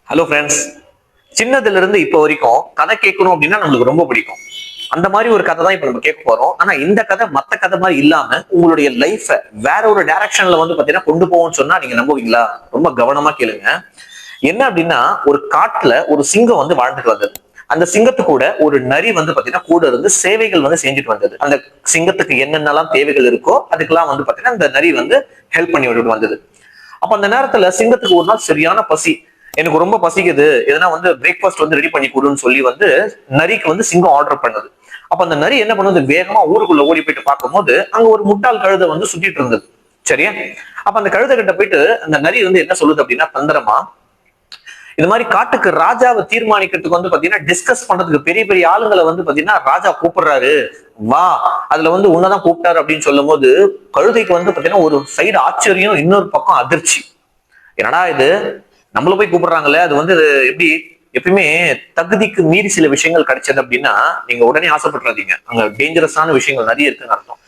Hello friends. சின்னதுல இருந்து இப்போ வரைக்கும் கதை கேட்கணும் அப்படின்னா நம்மளுக்கு ரொம்ப பிடிக்கும். அந்த மாதிரி ஒரு கதை தான் இப்ப நம்ம கேட்க போறோம். ஆனா இந்த கதை மத்த கதை மாதிரி இல்லாம உங்களுடைய லைஃப வேற ஒரு டைரக்ஷன்ல பாத்தீங்கன்னா கொண்டு போவோம்னு சொன்னா நீங்க நம்புவீங்களா? ரொம்ப கவனமா கேளுங்க. என்ன அப்படின்னா, ஒரு காட்டுல ஒரு சிங்கம் வாழ்ந்துட்டு வந்தது. அந்த சிங்கத்து கூட ஒரு நரி பாத்தீங்கன்னா கூட இருந்து சேவைகள் செஞ்சுட்டு வந்தது. அந்த சிங்கத்துக்கு என்னென்னலாம் தேவைகள் இருக்கோ அதுக்கெல்லாம் பாத்தீங்கன்னா அந்த நரி ஹெல்ப் பண்ணி விட்டுட்டு வந்தது. அப்ப அந்த நேரத்துல சிங்கத்துக்கு ஒரு நாள் சரியான பசி. எனக்கு ரொம்ப பசிக்குது, எதனா பிரேக்ஃபாஸ்ட் ரெடி பண்ணி கொடுன்னு சொல்லி நரிக்கு சிங்கம் ஆர்டர் பண்ணது. அப்ப அந்த நரி என்ன பண்ணுது, வேகமா ஊருக்குள்ள ஓடி போயிட்டு பார்க்கும்போது அங்க ஒரு முட்டாள் கழுதை சுத்திட்டு இருந்தது. சரியா? அப்ப அந்த கழுதை கிட்ட போயிட்டு அந்த நரி என்ன சொல்லுது அப்படின்னா, தந்திரமா, இது மாதிரி காட்டுக்கு ராஜாவை தீர்மானிக்கிறதுக்கு பாத்தீங்கன்னா டிஸ்கஸ் பண்றதுக்கு பெரிய பெரிய ஆளுங்களை பாத்தீங்கன்னா ராஜா கூப்பிடுறாரு, வா, அதுல உன்னதான் கூப்பிட்டாரு அப்படின்னு சொல்லும் போது கழுதைக்கு பாத்தீங்கன்னா ஒரு சைடு ஆச்சரியம், இன்னொரு பக்கம் அதிர்ச்சி. என்னடா இது, நம்மள போய் கூப்பிடுறாங்களே, அது எப்படி, எப்பயுமே தகுதிக்கு மீறி சில விஷயங்கள் கிடைச்சது அப்படின்னா நீங்க உடனே ஆசைப்படுறாதீங்க, அங்க டேஞ்சரஸான விஷயங்கள் நிறைய இருக்குன்னு அர்த்தம்.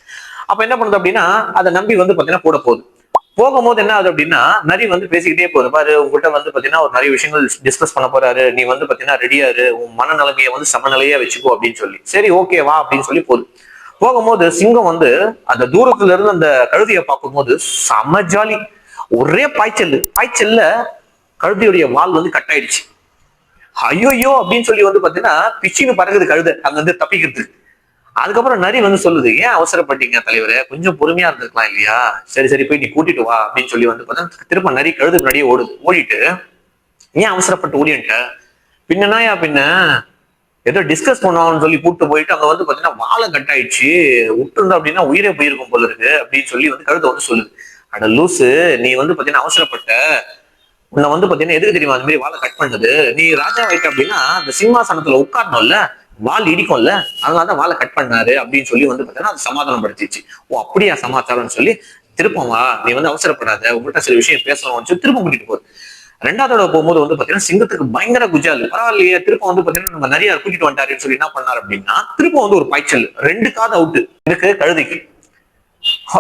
அப்ப என்ன பண்ணுது அப்படின்னா, அதை நம்பி பாத்தீங்கன்னா கூட போகுது. போகும்போது என்ன ஆகுது அப்படின்னா, நரி பேசிக்கிட்டே போகுது. பாரு, உங்ககிட்ட பாத்தீங்கன்னா ஒரு நிறைய விஷயங்கள் டிஸ்கஸ் பண்ண போறாரு, நீ பாத்தீங்கன்னா ரெடியாரு, உன் மனநிலைமையை சமநிலையா வச்சுக்கோ அப்படின்னு சொல்லி. சரி, ஓகே வா அப்படின்னு சொல்லி போகுது. போகும்போது சிங்கம் அந்த தூரத்துல இருந்து அந்த கழுதையை பார்க்கும்போது செம ஜாலி. ஒரே பாய்ச்சல்ல கழுதையுடைய வால் கட் ஆயிடுச்சு. ஐயோ அப்படின்னு சொல்லி பாத்தீங்கன்னா பிச்சின்னு பறகுது கழுதை அங்க தப்பிக்கிறதுக்கு. அதுக்கப்புறம் நரி சொல்லுது, ஏன் அவசரப்பட்டீங்க தலைவரே, கொஞ்சம் பொறுமையா இருந்திருக்கலாம் இல்லையா? சரி சரி, போய் நீ கூட்டிட்டு வா அப்படின்னு சொல்லி பார்த்தா திரும்ப நரி கழுது முன்னாடியே ஓடிட்டு, ஏன் அவசரப்பட்டு ஓடின்ட்ட, பின்னனாயா பின்ன ஏதோ டிஸ்கஸ் பண்ணுவாங்கன்னு சொல்லி கூப்பிட்டு போயிட்டு அங்க பாத்தீங்கன்னா வாழை கட் ஆயிடுச்சு, விட்டு இருந்தா அப்படின்னா உயிரே போயிருக்கும் போல இருக்கு அப்படின்னு சொல்லி கழுதை சொல்லுது. அட லூசு, நீ பாத்தீங்கன்னா அவசரப்பட்ட, உன்னை பாத்தீங்கன்னா எதுக்கு தெரியுமா அந்த மாதிரி வாழை கட் பண்ணது, நீ ராஜா ஆயிட்ட அப்படின்னா அந்த சிம்மாசனத்துல உட்காரணும்ல, வால் இடிக்கும்ல, அதனாலதான் வாழை கட் பண்ணாரு அப்படின்னு சொல்லி பாத்தீங்கன்னா அது சமாதானப்படுத்திச்சு. ஓ அப்படியா சமாச்சாரம்னு சொல்லி, திருப்பம் வா, நீ அவசரப்படாத, உங்கள்கிட்ட சில விஷயம் பேசணும்னு சொல்லி திரும்ப கூட்டிட்டு போகுது. ரெண்டாவது தடவை போகும்போது பாத்தீங்கன்னா சிங்கத்துக்கு பயங்கர குஜாலு. பரவாயில்லையே, திருப்பம் பாத்தீங்கன்னா நம்ம நிறைய கூட்டிட்டு வந்துட்டாருன்னு சொல்லி என்ன பண்ணாரு அப்படின்னா, திருப்பம் ஒரு பாய்ச்சல், 2 காது அவுட்டு இருக்கு கழுதைக்கு.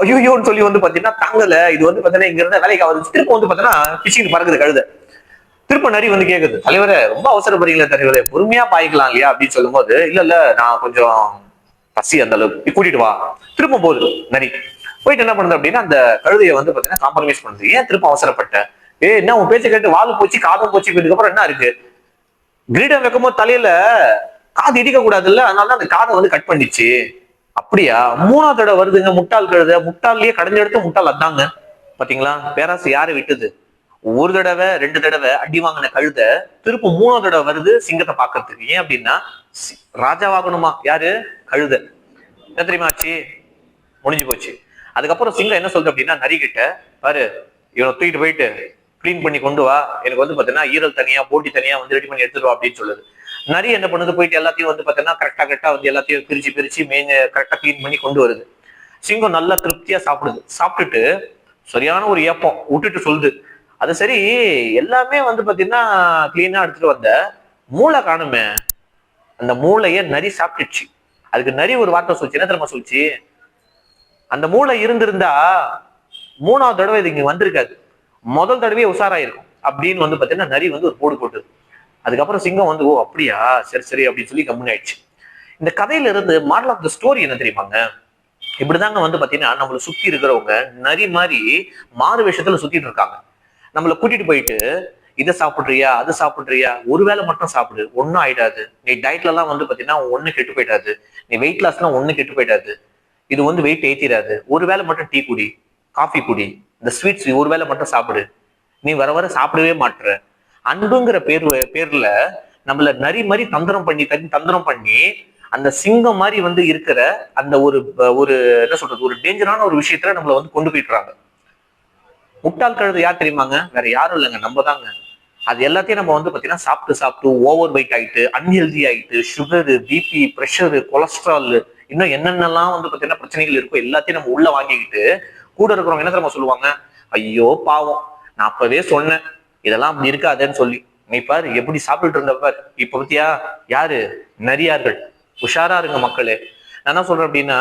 ஐயோன்னு சொல்லி பாத்தீங்கன்னா தாங்கல, இது பாத்தீங்கன்னா இங்க இருந்த வேலைக்கு ஆகுது. திருப்பம் பாத்தீங்கன்னா பிச்சிங் பறக்குது கழுதை. திருப்ப நரி கேக்குது, தலைவரே ரொம்ப அவசரப்படுறீங்களா தலைவரே, பொறுமையா பாய்க்கலாம் இல்லையா அப்படின்னு சொல்லும் போது, இல்ல இல்ல நான் கொஞ்சம் பசி அந்த அளவுக்கு, கூட்டிட்டு வா. திரும்ப போகுது நரி. போயிட்டு என்ன பண்ணுது அப்படின்னா அந்த கழுதையை பாத்தீங்கன்னா காம்ப்ரமைஸ் பண்ணுது. ஏன் திரும்ப அவசரப்பட்ட, என்ன உன் பேச்சை கேட்டு வாலும் போச்சு காதும் போச்சு, இதுக்கப்புறம் என்ன இருக்கு, கிரீடம் வைக்கும் போது தலையில காது இடிக்க கூடாதுல்ல, அதனாலதான் அந்த காதை கட் பண்ணிச்சு. அப்படியா, 3வது தடவை வருதுங்க முட்டாள் கழுத, முட்டாள்லயே கடைஞ்ச எடுத்து முட்டாள் அதாங்க. பாத்தீங்களா பேராசு யாரு விட்டுது. ஒரு தடவை 2 தடவை அடி வாங்கின கழுத திரும்ப 3வது தடவை வருது சிங்கத்தை பாக்குறதுக்கு. ஏன் அப்படின்னா ராஜாவாகணுமா, யாரு, கழுத. என்ன தெரியுமா ஆச்சு, முடிஞ்சு போச்சு. அதுக்கப்புறம் சிங்கம் என்ன சொல்றது அப்படின்னா நரி கிட்ட, பாரு, இவனை தூக்கிட்டு போயிட்டு கிளீன் பண்ணி கொண்டு வா, எனக்கு பாத்தீங்கன்னா ஈரல் தனியா போட்டி தனியா ரெடி பண்ணி எடுத்துட்டு வா அப்படின்னு சொல்லுது. நரி என்ன பண்ணுது, போயிட்டு எல்லாத்தையும் பாத்தீங்கன்னா கரெக்டா எல்லாத்தையும் பிரிச்சு கரெக்டா கிளீன் பண்ணி கொண்டு வருது. சிங்கம் நல்லா திருப்தியா சாப்பிடுது. சாப்பிட்டுட்டு சரியான ஒரு ஏப்பம் விட்டுட்டு சொல்லுது, அது சரி, எல்லாமே பாத்தீங்கன்னா கிளீனா எடுத்துட்டு வந்த, மூளை காணுமே, அந்த மூளைய நரி சாப்பிட்டுச்சு. அதுக்கு நரி ஒரு வார்த்தை சொல்லிச்சு, என்ன தெரியுமா சொல்லிச்சு, அந்த மூளை இருந்திருந்தா 3வது தடவை இது இங்க வந்திருக்காது, முதல் தடவையே உஷாராயிருக்கும் அப்படின்னு பாத்தீங்கன்னா நரி ஒரு போடு போட்டுது. அதுக்கப்புறம் சிங்கம் ஓ அப்படியா, சரி சரி அப்படின்னு சொல்லி கம்முனு ஆயிடுச்சு. இந்த கதையில இருந்து மாரல் ஆஃப் த ஸ்டோரி என்ன தெரியுமாங்க, இப்படிதாங்க பாத்தீங்கன்னா நம்மளை சுத்தி இருக்கிறவங்க நரி மாதிரி மாறு விஷயத்துல சுத்திட்டு இருக்காங்க. நம்மளை கூட்டிட்டு போயிட்டு, இதை சாப்பிடுறியா அது சாப்பிடுறியா, ஒரு வேளை மட்டும் சாப்பிடு, ஒன்னும் ஆயிடாது, நீ டயட்ல எல்லாம் பாத்தீங்கன்னா ஒண்ணு கெட்டு போயிடாது, நீ வெயிட் லாஸ் எல்லாம் ஒண்ணு கெட்டு போயிடாது, இது வெயிட் ஏத்திடாது, ஒரு வேளை மட்டும் டீ குடி, காஃபி குடி, இந்த ஸ்வீட்ஸ் ஒரு வேளை மட்டும் சாப்பிடு, நீ வர வர சாப்பிடவே மாட்டுற, அன்புங்கிற பேர்ல நம்மள நரி மாதிரி தந்திரம் பண்ணி அந்த சிங்கம் மாதிரி இருக்கிற அந்த ஒரு ஒரு என்ன சொல்றது, ஒரு டேஞ்சரான ஒரு விஷயத்துல நம்மள கொண்டு போயிட்டுறாங்க. முட்டாள் கழுது யார் தெரியுமாங்க, வேற யாரும் இல்லைங்க, நம்ம தாங்க. அது எல்லாத்தையும் நம்ம பாத்தீங்கன்னா சாப்பிட்டு ஓவர் வெயிட் ஆயிட்டு, அன்ஹெல்தி ஆயிட்டு, சுகரு, பிபி, பிரஷரு, கொலஸ்ட்ரால், இன்னும் என்னென்னலாம் பாத்தீங்கன்னா பிரச்சனைகள் இருக்கோ எல்லாத்தையும் நம்ம உள்ள வாங்கிக்கிட்டு, கூட இருக்கிறவங்க என்ன தெரியுமா சொல்லுவாங்க, ஐயோ பாவம், நான் அப்பவே சொன்னேன் இதெல்லாம் அப்படி இருக்காதுன்னு சொல்லி, நீ பாரு எப்படி சாப்பிட்டுட்டு இருந்தப்பார், இப்ப பத்தியா, யாரு, நரியார்கள். உஷாரா இருங்க மக்களே. நான் என்ன சொல்றேன் அப்படின்னா,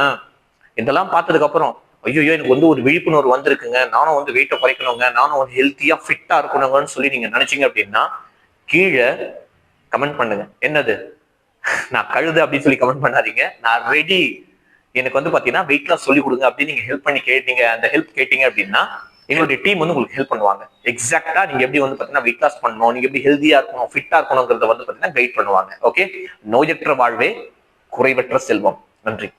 இதெல்லாம் பார்த்ததுக்கு அப்புறம் ஐயோ எனக்கு ஒரு விழிப்புணர்வு வந்திருக்குங்க, நானும் வெயிட்டை குறைக்கணுங்க, நானும் ஹெல்த்தியா ஃபிட்டா இருக்கணுங்கன்னு சொல்லி நீங்க நினைச்சீங்க அப்படின்னா, கீழே கமெண்ட் பண்ணுங்க. என்னது நான் கழுது அப்படின்னு சொல்லி கமெண்ட் பண்ணாதீங்க. நான் ரெடி, எனக்கு வந்து பாத்தீங்கன்னா வெயிட் லாஸ் சொல்லி கொடுங்க அப்படின்னு நீங்க ஹெல்ப் பண்ணி கேட்டீங்க. அந்த ஹெல்ப் கேட்டீங்க அப்படின்னா எங்களுடைய டீம் வந்து உங்களுக்கு ஹெல்ப் பண்ணுவாங்க. எக்ஸாக்டா நீங்க எப்படி வந்து பாத்தீங்கன்னா வெயிட் லாஸ் பண்ணணும், நீங்க எப்படி ஹெல்தியா இருக்கணும், ஃபிட்டா இருக்கணுங்கிறத வந்து பாத்தீங்கன்னா கைட் பண்ணுவாங்க. ஓகே, நோயற்ற வாழ்வே குறைவற்ற செல்வம். நன்றி.